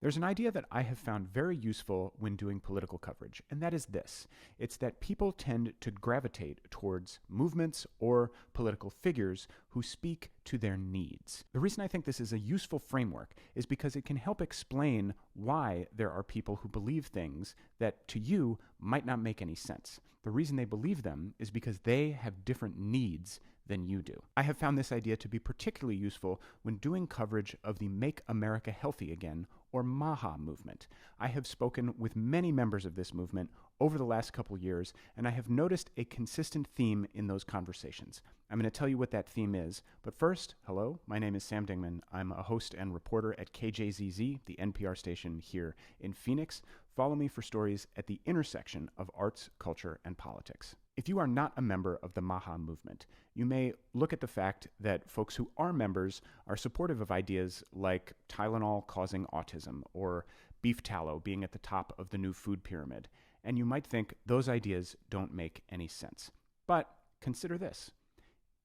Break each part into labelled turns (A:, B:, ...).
A: There's an idea that I have found very useful when doing political coverage, and that is this. It's that people tend to gravitate towards movements or political figures who speak to their needs. The reason I think this is a useful framework is because it can help explain why there are people who believe things that to you might not make any sense. The reason they believe them is because they have different needs than you do. I have found this idea to be particularly useful when doing coverage of the Make America Healthy Again, or MAHA movement. I have spoken with many members of this movement over the last couple years, and I have noticed a consistent theme in those conversations. I'm going to tell you what that theme is, but first, hello, my name is Sam Dingman. I'm a host and reporter at KJZZ, the NPR station here in Phoenix. Follow me for stories at the intersection of arts, culture, and politics. If you are not a member of the MAHA movement, you may look at the fact that folks who are members are supportive of ideas like Tylenol causing autism or beef tallow being at the top of the new food pyramid, and you might think those ideas don't make any sense. But consider this.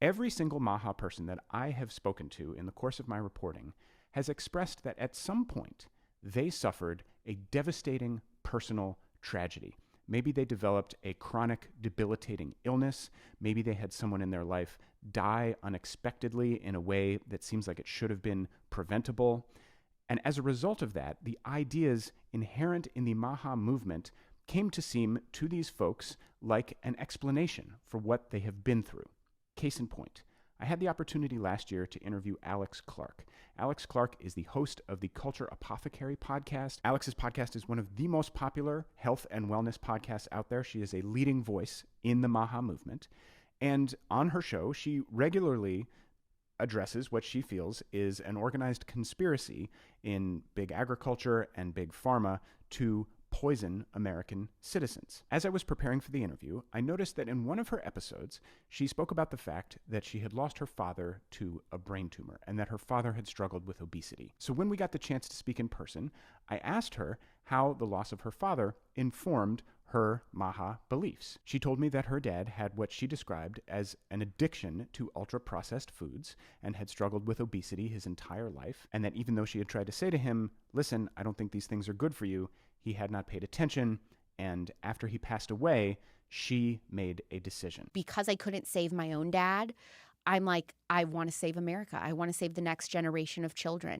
A: Every single MAHA person that I have spoken to in the course of my reporting has expressed that at some point they suffered a devastating personal tragedy. Maybe they developed a chronic, debilitating illness. Maybe they had someone in their life die unexpectedly in a way that seems like it should have been preventable. And as a result of that, the ideas inherent in the MAHA movement came to seem to these folks like an explanation for what they have been through. Case in point, I had the opportunity last year to interview Alex Clark. Alex Clark is the host of the Culture Apothecary podcast. Alex's podcast is one of the most popular health and wellness podcasts out there. She is a leading voice in the MAHA movement. And on her show, she regularly addresses what she feels is an organized conspiracy in big agriculture and big pharma to poison American citizens. As I was preparing for the interview, I noticed that in one of her episodes, she spoke about the fact that she had lost her father to a brain tumor and that her father had struggled with obesity. So when we got the chance to speak in person, I asked her how the loss of her father informed her MAHA beliefs. She told me that her dad had what she described as an addiction to ultra-processed foods and had struggled with obesity his entire life, and that even though she had tried to say to him, listen, I don't think these things are good for you, he had not paid attention, and after he passed away, she made a decision.
B: Because I couldn't save my own dad, I'm like, I want to save America. I want to save the next generation of children.